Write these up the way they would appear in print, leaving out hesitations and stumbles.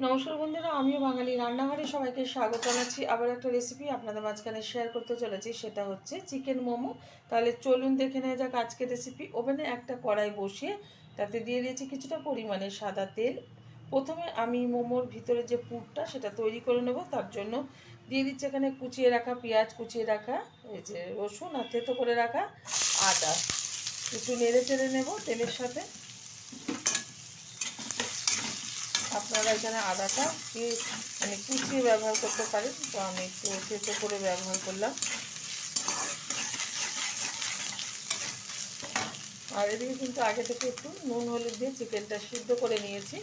নমস্কার বন্ধুরা, আমিও বাঙালি রান্নাঘরে সবাইকে স্বাগত জানাচ্ছি। আবার একটা রেসিপি আপনাদের মাঝখানে শেয়ার করতে চলেছি, সেটা হচ্ছে চিকেন মোমো। তাহলে চলুন দেখে নেওয়া যাক আজকের রেসিপি। ওভেনে একটা কড়াই বসিয়ে তাতে দিয়ে দিয়েছি কিছুটা পরিমাণে সাদা তেল। প্রথমে আমি মোমোর ভিতরে যে পুরটা সেটা তৈরি করে নেব। তার জন্য দিয়ে দিচ্ছি এখানে কুচিয়ে রাখা পেঁয়াজ, কুচিয়ে রাখা এই যে রসুন আর থেতো করে রাখা আদা। একটু নেড়ে চেড়ে নেব তেলের সাথে। আপনারা এখানে আদাটা মানে কুচিয়ে ব্যবহার করতে পারেন, তো আমি একটু থেতো করে ব্যবহার করলাম। আর এদিকে কিন্তু আগে থেকে একটু নুন হলুদ দিয়ে চিকেনটা সিদ্ধ করে নিয়েছি,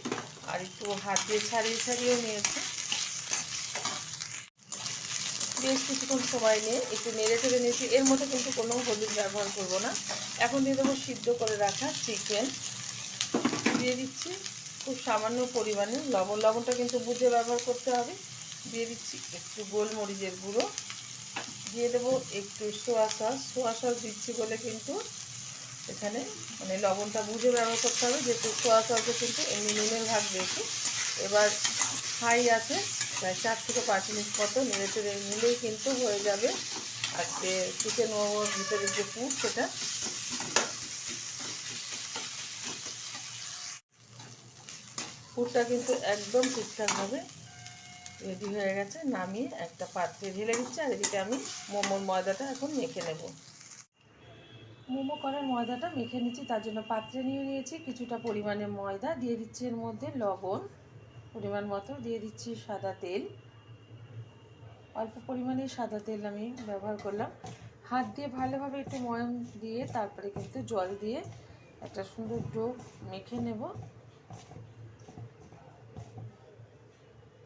আর একটু হাত দিয়ে ছাড়িয়ে ছাড়িয়েও নিয়েছি। বেশ কিছুক্ষণ সময় নিয়ে একটু নেড়ে চেড়ে নিয়েছি। এর মধ্যে কিন্তু কোনো হলুদ ব্যবহার করব না। এখন দিয়ে দেবো সিদ্ধ করে রাখা চিকেন। দিয়ে দিচ্ছি খুব সামান্য পরিমাণে লবণ। লবণটা কিন্তু বুঝে ব্যবহার করতে হবে। দিয়ে দিচ্ছি একটু গোলমরিচের গুঁড়ো। দিয়ে দেবো একটু সোয়া সস দিচ্ছি বলে কিন্তু এখানে মানে লবণটা বুঝে ব্যবহার করতে হবে, যেহেতু সোয়া সসে কিন্তু এমনি নুনের ভাগ বেশি। এবার হাই আছে প্রায় 4 থেকে 5 মিনিট মতো নেড়ে চেড়ে নিলেই কিন্তু হয়ে যাবে আজকে চিকেন মোমোর ভিতরে যে পুর সেটা। পুরটা কিন্তু একদম ঠিকঠাকভাবে রেডি হয়ে গেছে। নামিয়ে একটা পাত্রে ঢেলে দিচ্ছি। আর এদিকে আমি মোমোর ময়দাটা এখন মেখে নেব। মোমো করার ময়দাটা মেখে নিচ্ছি, তার জন্য পাত্রে নিয়ে নিয়েছি কিছুটা পরিমাণে ময়দা। দিয়ে দিচ্ছি এর মধ্যে লবণ পরিমাণ মতো, দিয়ে দিচ্ছি সাদা তেল। অল্প পরিমাণে সাদা তেল আমি ব্যবহার করলাম। হাত দিয়ে ভালোভাবে একটু ময়াম দিয়ে তারপরে কিন্তু জল দিয়ে একটা সুন্দর ডো মেখে নেব।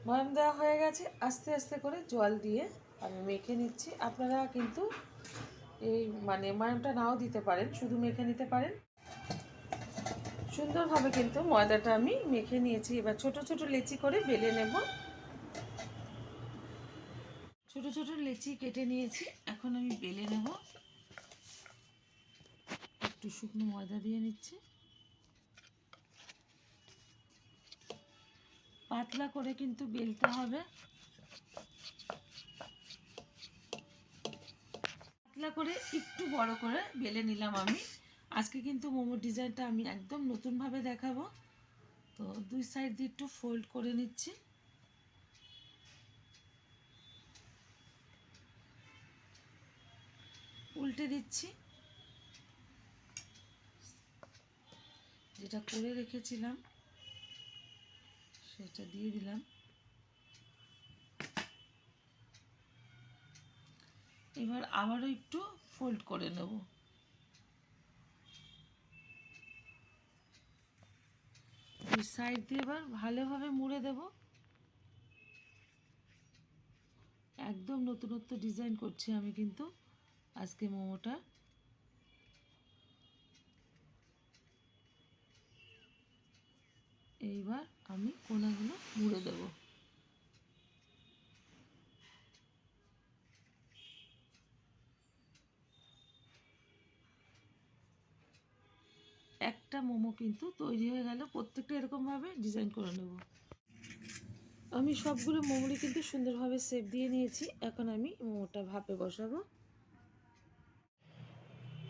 ময়াম দেওয়া হয়ে গেছে, আস্তে আস্তে করে জল দিয়ে আমি মেখে নিচ্ছি। আপনারা কিন্তু এই মানে ময়ামটা নাও দিতে পারেন, শুধু মেখে নিতে পারেন। সুন্দরভাবে কিন্তু ময়দাটা আমি মেখে নিয়েছি। এবার ছোট ছোট লেচি করে বেলে নেব। ছোট ছোট লেচি কেটে নিয়েছি, এখন আমি বেলে নেব। একটু শুকনো ময়দা দিয়ে নিচ্ছি। পাতলা করে কিন্তু বেলতে হবে। পাতলা করে একটু বড় করে বেলে নিলাম আমি। আজকে কিন্তু মোমোর ডিজাইনটা আমি একদম নতুনভাবে দেখাবো। তো দুই সাইড দিয়ে একটু ফোল্ড করে নিচ্ছি। উল্টে দিচ্ছি। যেটা করে রেখেছিলাম সেটা দিয়ে দিলাম। এবার আবারও একটু ফোল্ড করে নেব। দুই সাইড দিয়ে এবার ভালোভাবে মুড়ে দেব। একদম নতুনত্ব ডিজাইন করছি আমি কিন্তু আজকে মোমোটা। এইবার আমি কোনাগুলো মুড়ে দেব। একটা মোমো কিন্তু তৈরি হয়ে গেল। প্রত্যেকটা এরকমভাবে ডিজাইন করে নেব। আমি সবগুলো মোমোরই কিন্তু সুন্দরভাবে শেপ দিয়ে নিয়েছি। এখন আমি মোমোটা ভাপে বসাবো।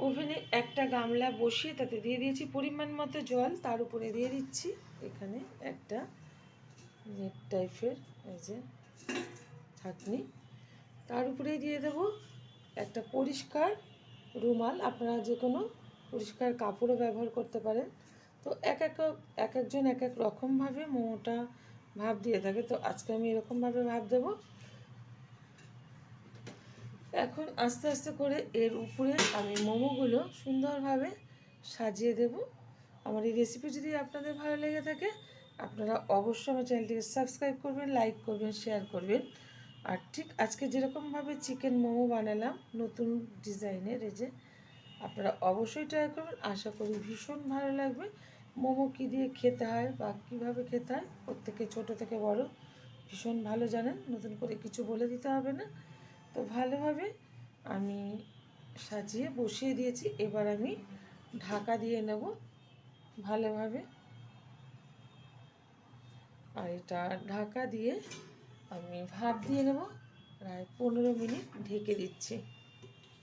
ওভেনে একটা গামলা বসিয়ে তাতে দিয়ে দিয়েছি পরিমাণ মতো জল। তার উপরে দিয়ে দিচ্ছি এখানে একটা নেট টাইপের এই যে ঢাকনি। তার উপরে দিয়ে দেব একটা পরিষ্কার রুমাল। আপনারা যে কোনো পরিষ্কার কাপড়ও ব্যবহার করতে পারেন। তো এক একজন এক এক রকমভাবে মোমোটা ভাপ দিয়ে থাকে, তো আজকে আমি এরকমভাবে ভাপ দেবো। এখন আস্তে আস্তে করে এর উপরে আমি মোমোগুলো সুন্দরভাবে সাজিয়ে দেব। আমার এই রেসিপি যদি আপনাদের ভালো লেগে থাকে, আপনারা অবশ্যই আমার চ্যানেলটিকে সাবস্ক্রাইব করবেন, লাইক করবেন, শেয়ার করবেন। আর ঠিক আজকে যেরকমভাবে চিকেন মোমো বানালাম নতুন ডিজাইনের, এই যে আপনারা অবশ্যই ট্রাই করবেন। আশা করি ভীষণ ভালো লাগবে। মোমো কী দিয়ে খেতে হয় বা কীভাবে খেতে হয় প্রত্যেকে ছোটো থেকে বড় ভীষণ ভালো জানেন, নতুন করে কিছু বলে দিতে হবে না। তো ভালোভাবে আমি সাজিয়ে বসিয়ে দিয়েছি। এবার আমি ঢাকা দিয়ে নেব ভালোভাবে। আর এটা ঢাকা দিয়ে আমি ভাপ দিয়ে নেব প্রায় 15 মিনিট ঢেকে দিচ্ছি।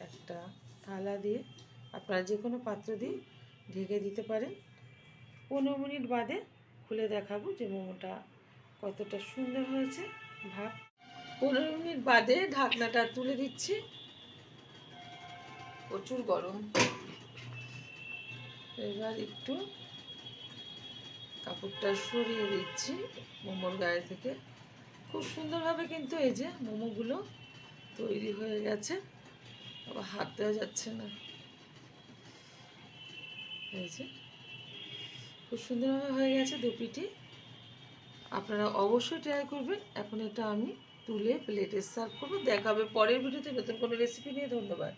একটা থালা দিয়ে, আপনারা যে কোনো পাত্র দিয়ে ঢেকে দিতে পারেন। 15 মিনিট বাদে খুলে দেখাবো যে মোমোটা কতটা সুন্দর হয়েছে। ভাপ 15 মিনিট বাদে ঢাকনাটা তুলে দিচ্ছি। প্রচুর গরম। এবার একটু কাপড়টা সরিয়ে দিচ্ছি মোমোর গায়ে থেকে। খুব সুন্দরভাবে কিন্তু এই যে মোমোগুলো তৈরি হয়ে গেছে, আবার হাত দেওয়া যাচ্ছে না। এই যে খুব সুন্দরভাবে হয়ে গেছে দুপিটি। আপনারা অবশ্যই ট্রাই করবেন। এখন এটা আমি তুলে প্লেটে সার্ভ করবো। দেখা হবে পরের ভিডিওতে নতুন কোনো রেসিপি নিয়ে। ধন্যবাদ।